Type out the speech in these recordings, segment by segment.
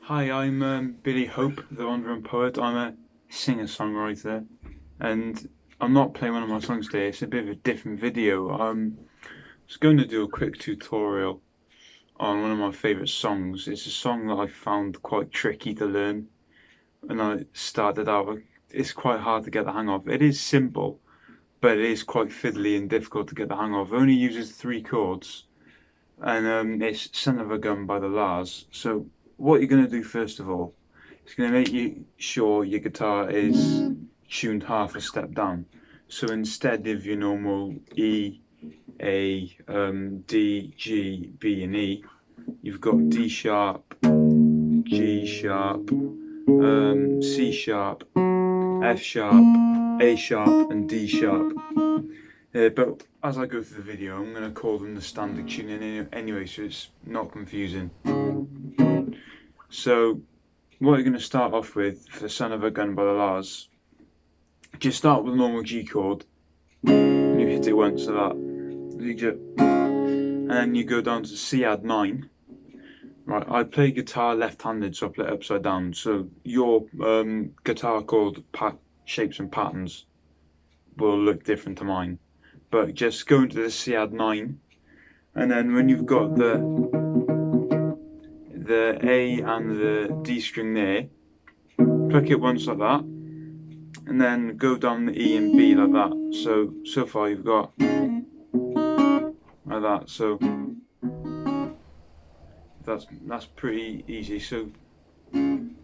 Hi, I'm Billy Hope, the Wandering Poet. I'm a singer-songwriter, and I'm not playing one of my songs today. It's a bit of a different video. I was going to do a quick tutorial on one of my favourite songs. It's a song that I found quite tricky to learn when I started out. It's quite hard to get the hang of. It is simple, but it is quite fiddly and difficult to get the hang of. It only uses 3 chords, and it's Son of a Gun by the La's. So what you're going to do first of all is going to make sure your guitar is tuned half a step down. So instead of your normal E, A, D, G, B and E, you've got D sharp, G sharp, C sharp, F sharp, A sharp and D sharp. But as I go through the video, I'm going to call them the standard tuning anyway, so it's not confusing. So what you're going to start off with for Son of a Gun by the La's, just start with a normal G chord, and you hit it once so that, and then you go down to C add 9. Right, I play guitar left-handed, so I play it upside down. So your guitar chord shapes and patterns will look different to mine. But just go into the C add 9, and then when you've got the A and the D string there, pluck it once like that, and then go down the E and B like that. So far you've got like that. So that's pretty easy. So and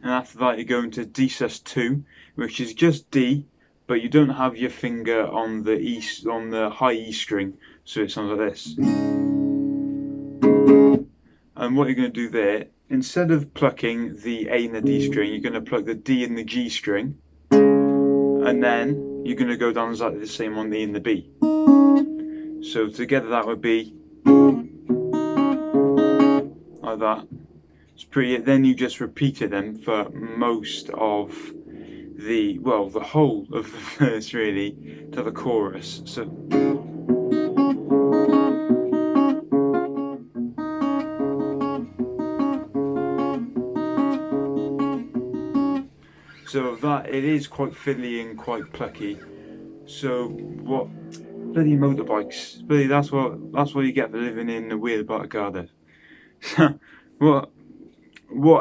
after that you go into D sus2, which is just D, but you don't have your finger on the E, on the high E string, so it sounds like this. And what you're going to do there, instead of plucking the A and the D string, you're going to pluck the D and the G string, and then you're going to go down exactly the same on the E and the B. So together that would be like that. It's pretty. Then you just repeat it then for most of the whole of the verse really to the chorus. So that it is quite fiddly and quite plucky. So what bloody motorbikes? Bloody that's what you get for living in the weird part of Cardiff. what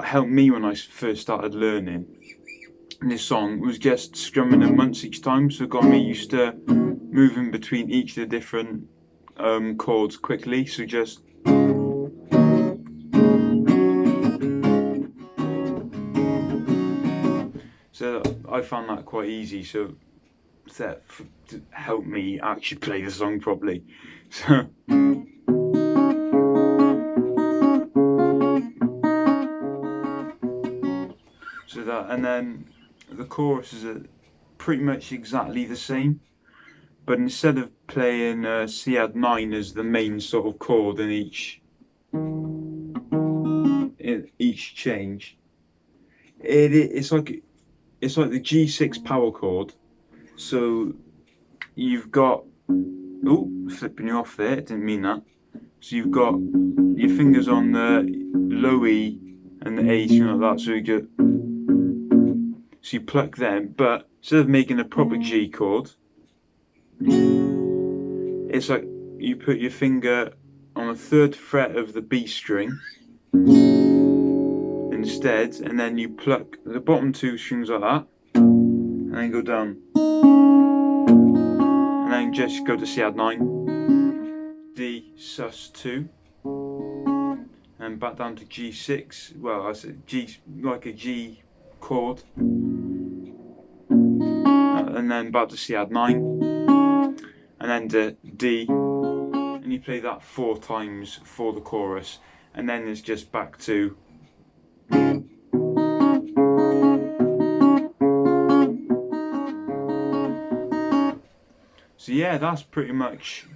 helped me when I first started learning this song was just strumming them once each time, so it got me used to moving between each of the different chords quickly. So just I found that quite easy, so that helped me actually play the song properly. So that, and then the chorus is pretty much exactly the same, but instead of playing C add 9 as the main sort of chord in each change, it's like the G6 power chord. So you've got, oh, flipping you off there, didn't mean that. So you've got your fingers on the low E and the A string like that, so you pluck them, but instead of making a proper G chord, it's like you put your finger on the 3rd fret of the B string instead, and then you pluck the bottom 2 strings like that, and then go down, and then just go to C add 9, D sus2, and back down to G6. Well, I said G, like a G chord, and then back to C add 9, and then to D, and you play that 4 times for the chorus, and then it's just back to so yeah, that's pretty much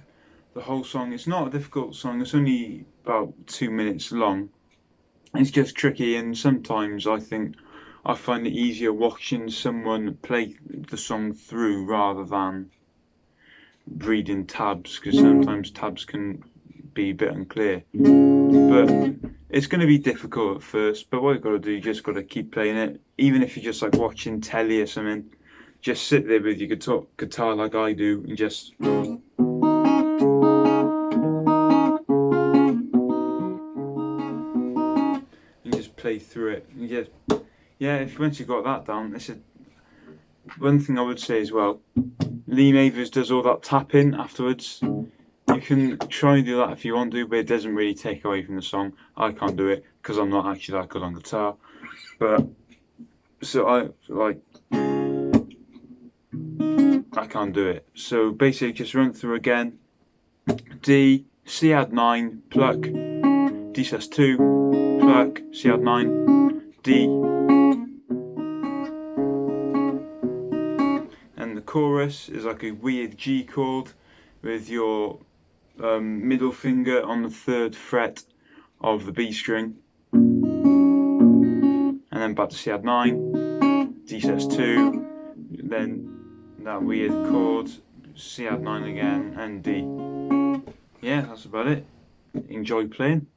the whole song. It's not a difficult song, it's only about 2 minutes long. It's just tricky, and sometimes I find it easier watching someone play the song through rather than reading tabs, because sometimes tabs can be a bit unclear. But It's going to be difficult at first, but what you've got to do, you just got to keep playing it. Even if you're just like watching telly or something, just sit there with your guitar like I do, and just play through it. And just yeah, if once you've got that down, it's a one thing I would say as well. Lee Mavers does all that tapping afterwards. You can try and do that if you want to, but it doesn't really take away from the song. I can't do it because I'm not actually that good on guitar. But so I can't do it. So basically, just run through again. D, C add 9, pluck, D sus2, pluck, C add 9, D. And the chorus is like a weird G chord with your middle finger on the 3rd fret of the B string. And then back to C add 9, D sus2, then that weird chord, C add 9 again, and D. Yeah, that's about it. Enjoy playing.